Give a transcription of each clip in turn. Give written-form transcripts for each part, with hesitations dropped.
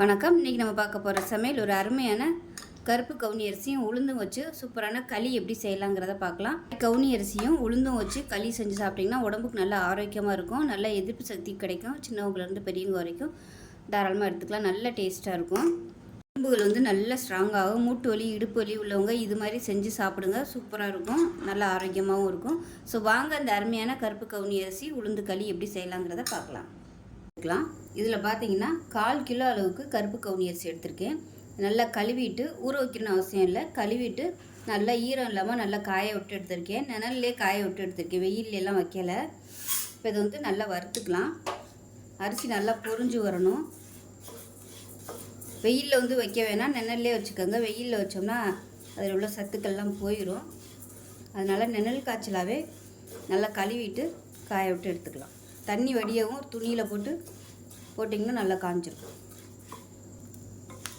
வணக்கம். இன்றைக்கி நம்ம பார்க்க போகிற சமையல் ஒரு அருமையான கருப்பு கவுனி அரிசியும் உளுந்தும் வச்சு சூப்பரான களி எப்படி செய்யலாங்கிறத பார்க்கலாம். கவுனி அரிசியும் உளுந்தும் வச்சு களி செஞ்சு சாப்பிட்டிங்கன்னா உடம்புக்கு நல்ல ஆரோக்கியமாக இருக்கும், நல்ல எதிர்ப்பு சக்தி கிடைக்கும். சின்னவங்கலேருந்து பெரியவங்க வரைக்கும் தாராளமாக எடுத்துக்கலாம். நல்ல டேஸ்ட்டாக இருக்கும். எலும்புகள் நல்லா ஸ்ட்ராங்காகும். மூட்டு வலி இடுப்பு வலி உள்ளவங்க இது மாதிரி செஞ்சு சாப்பிடுங்க, சூப்பராக இருக்கும், நல்ல ஆரோக்கியமாகவும் இருக்கும். ஸோ வாங்க அந்த அருமையான கருப்பு கவுனி அரிசி உளுந்து களி எப்படி செய்யலாங்கிறத பார்க்கலாம். இதில் பார்த்தீங்கன்னா 1/4 கிலோ அளவுக்கு கருப்பு கவுனி அரிசி எடுத்திருக்கேன். நல்லா கழுவிட்டு ஊற வைக்கணும்னு அவசியம் இல்லை. கழுவிட்டு நல்லா ஈரம் இல்லாமல் நல்லா காய விட்டு எடுத்திருக்கேன். நிழல்லே காய விட்டு எடுத்திருக்கேன், வெயிலெல்லாம் வைக்கலை. இப்போ இதை நல்லா வறுத்துக்கலாம். அரிசி நல்லா பொரிஞ்சு வரணும். வெயிலில் வைக்க வேணாம், நிழல்லே வச்சுக்கோங்க. வெயிலில் வச்சோம்னா அதில் உள்ள சத்துக்கள்லாம் போயிடும். அதனால் நிழல் காய்ச்சலாகவே நல்லா கழுவிட்டு காய விட்டு எடுத்துக்கலாம். தண்ணி வடியவும் துணியில் போட்டிங்கன்னா நல்லா காஞ்சிருக்கும்.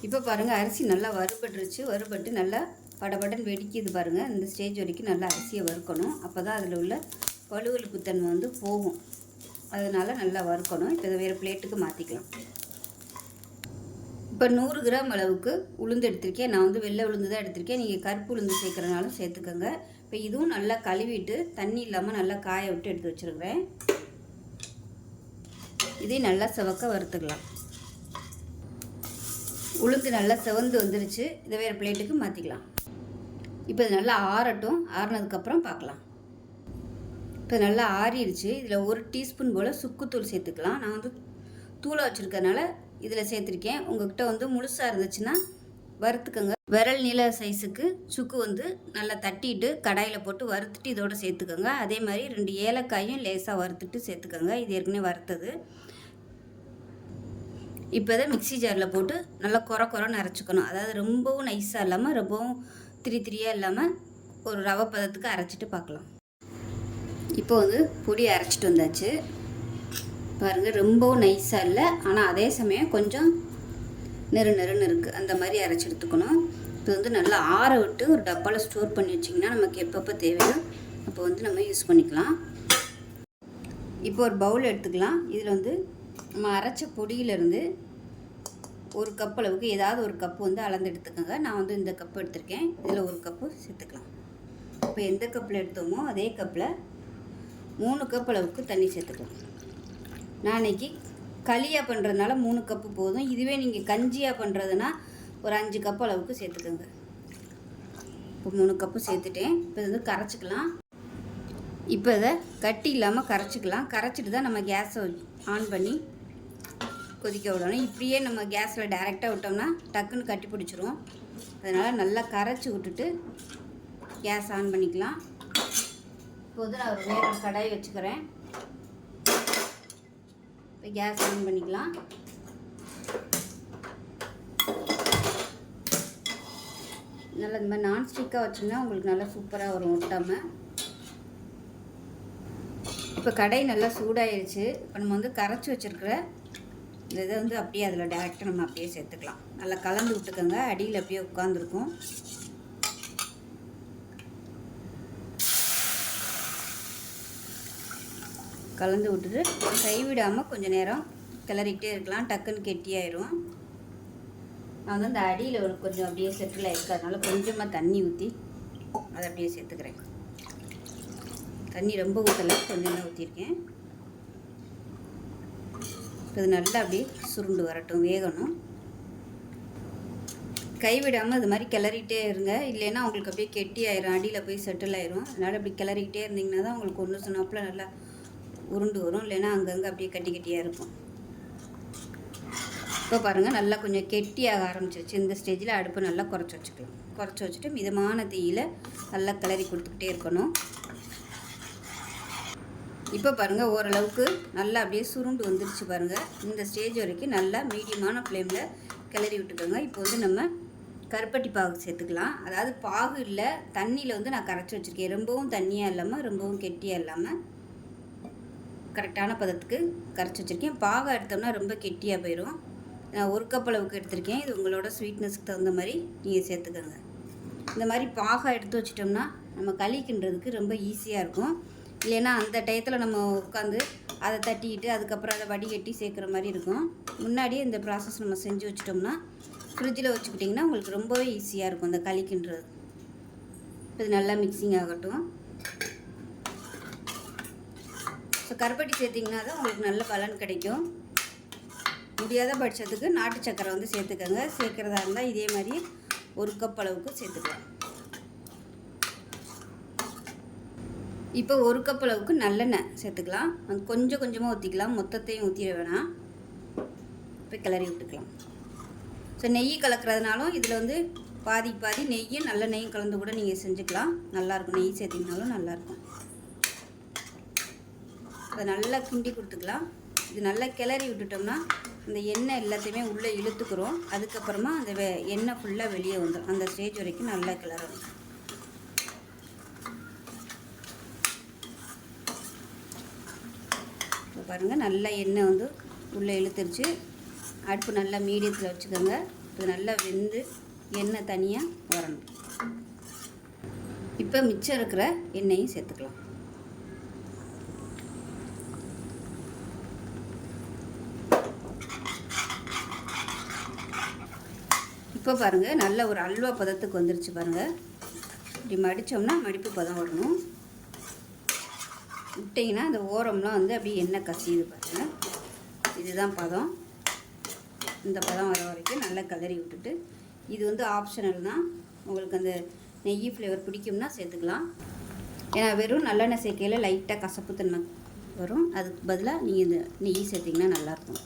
இப்போ பாருங்கள், அரிசி நல்லா வறுபட்டுருச்சு. வறுபட்டு நல்லா படபடன்னு வெடிக்குது பாருங்கள். இந்த ஸ்டேஜ் வரைக்கும் நல்லா அரிசியை வறுக்கணும். அப்போ தான் அதில் உள்ள வலுவலுப்பு தன்மை போகும். அதனால் நல்லா வறுக்கணும். இப்போ இதை வேறு பிளேட்டுக்கு மாற்றிக்கலாம். இப்போ 100 கிராம் அளவுக்கு உளுந்து எடுத்திருக்கேன். நான் வெள்ளை உளுந்து தான் எடுத்திருக்கேன். நீங்கள் கருப்பு உளுந்து சேர்க்குறனாலும் சேர்த்துக்கோங்க. இப்போ இதுவும் நல்லா கழுவிட்டு தண்ணி இல்லாமல் நல்லா காய விட்டு எடுத்து வச்சுருக்கிறேன். இதை நல்லா செவக்க வறுத்துக்கலாம். உளுந்து நல்லா செவந்து வந்துருச்சு. இதை வேறு பிளேட்டுக்கு மாற்றிக்கலாம். இப்போ இது நல்லா ஆறட்டும். ஆறினதுக்கப்புறம் பார்க்கலாம். இப்போ நல்லா ஆறிடுச்சு. இதில் 1 டீஸ்பூன் போல் சுக்குத்தூள் சேர்த்துக்கலாம். நான் தூளை வச்சுருக்கனால இதில் சேர்த்துருக்கேன். உங்கள்கிட்ட முழுசாக இருந்துச்சுன்னா வறுத்துக்கோங்க. விரல் நீள சைஸுக்கு சுக்கு நல்லா தட்டிட்டு கடாயில் போட்டு வறுத்துட்டு இதோடு சேர்த்துக்கோங்க. அதே மாதிரி 2 ஏலக்காயும் லேசாக வறுத்துட்டு சேர்த்துக்கோங்க. இது ஏற்கனவே வறுத்தது. இப்போ இதை மிக்சி ஜாரில் போட்டு நல்லா குறன்னு அரைச்சிக்கணும். அதாவது ரொம்பவும் நைஸாக இல்லாமல் ரொம்பவும் திரியாக இல்லாமல் ஒரு ரவை பதத்துக்கு அரைச்சிட்டு பார்க்கலாம். இப்போ பொடி அரைச்சிட்டு வந்தாச்சு பாருங்கள். ரொம்பவும் நைஸாக இல்லை, ஆனால் அதே சமயம் கொஞ்சம் நெருன்னு இருக்குது. அந்த மாதிரி அரைச்சி எடுத்துக்கணும். இப்போ நல்லா ஆற விட்டு ஒரு டப்பாவில் ஸ்டோர் பண்ணி வச்சிங்கன்னா நமக்கு எப்பப்போ தேவையோ அப்போ நம்ம யூஸ் பண்ணிக்கலாம். இப்போ ஒரு பவுல் எடுத்துக்கலாம். இதில் நம்ம அரைச்ச பொடியிலேருந்து 1 கப் அளவுக்கு ஏதாவது ஒரு கப்பு அளந்து எடுத்துக்கோங்க. நான் இந்த கப்பு எடுத்திருக்கேன். இதில் 1 கப்பு சேர்த்துக்கலாம். இப்போ எந்த கப்பில் எடுத்தோமோ அதே கப்பில் 3 கப் அளவுக்கு தண்ணி சேர்த்துக்கலாம். நான் இன்றைக்கி களியாக பண்ணுறதுனால 3 கப்பு போதும். இதுவே நீங்கள் கஞ்சியாக பண்ணுறதுனா ஒரு 5 கப் அளவுக்கு சேர்த்துக்கோங்க. இப்போ 3 கப்பு சேர்த்துட்டேன். இப்போ இது கரைச்சிக்கலாம். இப்போ இதை கட்டி இல்லாமல் கரைச்சிக்கலாம். கரைச்சிட்டு தான் நம்ம கேஸை ஆன் பண்ணி கொதிக்க விடணும். இப்படியே நம்ம கேஸில் டைரெக்டாக விட்டோம்னா டக்குன்னு கட்டி பிடிச்சிரும். அதனால் நல்லா கரைச்சி விட்டுட்டு கேஸ் ஆன் பண்ணிக்கலாம். இப்போது நான் வேறு ஒரு கடாய் வச்சுக்கிறேன். இப்போ கேஸ் ஆன் பண்ணிக்கலாம். நல்லா இந்த மாதிரி நான்ஸ்டிக்காக வச்சிங்கன்னா உங்களுக்கு நல்லா சூப்பராக வரும் ஒட்டாமல். இப்போ கடாய் நல்லா சூடாயிருச்சு. இப்போ நம்ம கரைச்சி வச்சுருக்கிற இந்த இதை அப்படியே அதில் டேரெக்டாக நம்ம அப்படியே சேர்த்துக்கலாம். நல்லா கலந்து விட்டுக்கோங்க. அடியில் அப்படியே உட்காந்துருக்கும். கலந்து விட்டுட்டு கைவிடாமல் கொஞ்சம் நேரம் கிளறிக்கிட்டே இருக்கலாம். டக்குன்னு கெட்டியாயிரும். நான் இந்த அடியில் கொஞ்சம் அப்படியே செட்டில் இருக்கிறதுனால கொஞ்சமாக தண்ணி ஊற்றி அதை அப்படியே சேர்த்துக்கிறேன். தண்ணி ரொம்ப ஊற்றலை, கொஞ்சம் தான் ஊற்றிருக்கேன். இது நல்லா அப்படியே சுருண்டு வரட்டும், வேகணும். கைவிடாமல் இது மாதிரி கிளறிக்கிட்டே இருங்க. இல்லைன்னா உங்களுக்கு அப்படியே கெட்டி ஆயிரும், அடியில் போய் செட்டில் ஆயிரும். அதனால் அப்படி கிளறிக்கிட்டே இருந்தீங்கன்னா தான் உங்களுக்கு ஒன்று சொன்னாப்பில் நல்லா உருண்டு வரும். இல்லைன்னா அங்கங்கே அப்படியே கட்டியாக இருக்கும். இப்போ பாருங்கள், நல்லா கொஞ்சம் கெட்டியாக ஆரம்பிச்சிருச்சு. இந்த ஸ்டேஜில் அடுப்பு நல்லா குறைச்சி வச்சுக்கலாம். குறைச்சி வச்சுட்டு மிதமான தீயில் நல்லா கிளறி கொடுத்துக்கிட்டே இருக்கணும். இப்போ பாருங்கள், ஓரளவுக்கு நல்லா அப்படியே சுருண்டு வந்துருச்சு பாருங்கள். இந்த ஸ்டேஜ் வரைக்கும் நல்லா மீடியமான ஃப்ளேமில் கிளறி விட்டுக்கோங்க. இப்போ நம்ம கருப்பட்டி பாகு சேர்த்துக்கலாம். அதாவது பாகு இல்லை, தண்ணியில் நான் கரைச்சி வச்சுருக்கேன். ரொம்பவும் தண்ணியாக இல்லாமல் ரொம்பவும் கெட்டியாக இல்லாமல் கரெக்டான பதத்துக்கு கரைச்சி வச்சுருக்கேன். பாகை எடுத்தோம்னா ரொம்ப கெட்டியாக போயிடும். நான் 1 கப் அளவுக்கு எடுத்திருக்கேன். இது உங்களோட ஸ்வீட்னஸ்க்கு தகுந்த மாதிரி நீங்கள் சேர்த்துக்கோங்க. இந்த மாதிரி பாகை எடுத்து வச்சிட்டோம்னா நம்ம களி கிண்டுறதுக்கு ரொம்ப ஈஸியாக இருக்கும். இல்லைன்னா அந்த டயத்தில் நம்ம உட்காந்து அதை தட்டிக்கிட்டு அதுக்கப்புறம் அதை வடிகட்டி சேர்க்குற மாதிரி இருக்கும். முன்னாடியே இந்த ப்ராசஸ் நம்ம செஞ்சு வச்சிட்டோம்னா ஃப்ரிட்ஜில் வச்சுக்கிட்டிங்கன்னா உங்களுக்கு ரொம்பவே ஈஸியாக இருக்கும் இந்த களி கிண்டுறது. இது நல்லா மிக்சிங் ஆகட்டும். ஸோ கருப்பட்டி சேர்த்திங்கன்னா தான் உங்களுக்கு நல்ல பலன் கிடைக்கும். முடியாத பட்சத்துக்கு நாட்டு சக்கரை வந்து சேர்த்துக்கோங்க. சேர்க்குறதா இருந்தால் இதே மாதிரி 1 கப் அளவுக்கு சேர்த்துக்கலாம். இப்போ 1 கப் அளவுக்கு நல்லெண்ணெய் சேர்த்துக்கலாம். கொஞ்சம் கொஞ்சமாக ஊற்றிக்கலாம், மொத்தத்தையும் ஊற்றிட வேணாம். இப்போ கிளறி விட்டுக்கலாம். ஸோ நெய் கலக்கிறதுனாலும் இதில் வந்து பாதி பாதி நெய்யும் நல்லெண்ணெயும் கலந்து கூட நீங்கள் செஞ்சுக்கலாம். நல்லாயிருக்கும். நெய் சேர்த்திங்கனாலும் நல்லாயிருக்கும். அதை நல்லா கிண்டி கொடுத்துக்கலாம். இது நல்லா கிளறி விட்டுட்டோம்னா இந்த எண்ணெய் எல்லாத்தையுமே உள்ளே இழுத்துக்கிறோம். அதுக்கப்புறமா அந்த எண்ணெய் ஃபுல்லாக வெளியே வந்துடும். அந்த ஸ்டேஜ் வரைக்கும் நல்லா கிளறணும். இப்போ பாருங்கள், நல்லா எண்ணெய் வந்து உள்ளே இழுத்துருச்சு. அடுப்பு நல்லா மீடியத்தில் வச்சுக்கோங்க. இது நல்லா வெந்து எண்ணெய் தனியாக வரணும். இப்போ மிச்சம் இருக்கிற எண்ணெயும் சேர்த்துக்கலாம். இப்போ பாருங்கள், நல்ல ஒரு அல்வா பதத்துக்கு வந்துருச்சு பாருங்கள். இப்படி மடித்தோம்னா மடிப்பு பதம் வரணும். விட்டிங்கன்னா அந்த ஓரம்லாம் வந்து அப்படியே எண்ணெய் கசியுது பாருங்கள். இதுதான் பதம். இந்த பதம் வர வரைக்கும் நல்லா கிளறி விட்டுட்டு, இது வந்து ஆப்ஷனல் தான். உங்களுக்கு அந்த நெய் ஃப்ளேவர் பிடிக்கும்னா சேர்த்துக்கலாம். ஏன்னா வெறும் நல்லெண்ணெய் சேர்க்கையில் லைட்டாக கசப்பு தன்மை வரும். அதுக்கு பதிலாக நீங்கள் இந்த நெய் சேர்த்திங்கன்னா நல்லாயிருக்கும்.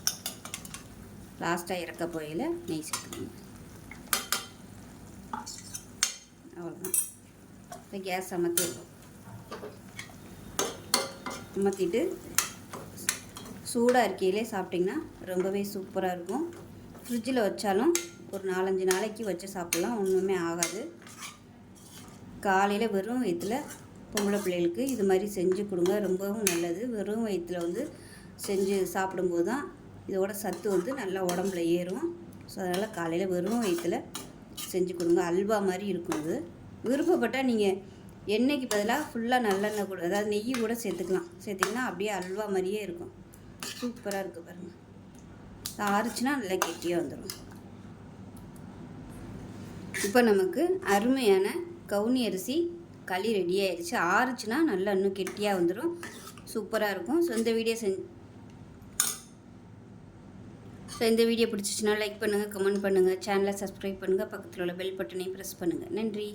லாஸ்ட்டாக இறக்க போகையில் நெய் சேர்த்துக்கணும். அவ்வளோதான். இப்போ கேஸ் அமர்த்திட்டு சூடாக இருக்கையிலே சாப்பிட்டிங்கன்னா ரொம்பவே சூப்பராக இருக்கும். ஃப்ரிட்ஜில் வச்சாலும் ஒரு 4-5 நாளைக்கு வச்சு சாப்பிட்லாம், ஒன்றுமே ஆகாது. காலையில் வெறும் வயிற்றில் பொம்பளை பிள்ளைகளுக்கு இது மாதிரி செஞ்சு கொடுங்க, ரொம்பவும் நல்லது. வெறும் வயிற்றில் வந்து செஞ்சு சாப்பிடும்போது தான் இதோட சத்து வந்து நல்லா உடம்புல ஏறும். ஸோ அதனால் காலையில் வெறும் வயிற்றில் செஞ்சு கொடுங்க. அல்வா மாதிரி இருக்கும். இது விருப்பப்பட்டால் நீங்கள் எண்ணெய்க்கு பதிலாக ஃபுல்லாக நல்லெண்ணெய் கூட, அதாவது நெய் கூட சேர்த்திங்கன்னா அப்படியே அல்வா மாதிரியே இருக்கும். சூப்பராக இருக்குது பாருங்கள். ஆறுச்சுன்னா நல்லா கெட்டியாக வந்துடும். இப்போ நமக்கு அருமையான கவுனி அரிசி களி ரெடி ஆயிடுச்சு. ஆறுச்சுன்னா நல்லா இன்னும் கெட்டியாக வந்துடும். சூப்பராக இருக்கும். ஸோ இந்த வீடியோ பிடிச்சிச்சின்னா லைக் பண்ணுங்கள், கமெண்ட் பண்ணுங்கள், சேனலை சப்ஸ்கிரைப் பண்ணுங்கள், பக்கத்தில் உள்ள பெல் பட்டனையும் ப்ரெஸ் பண்ணுங்கள். நன்றி.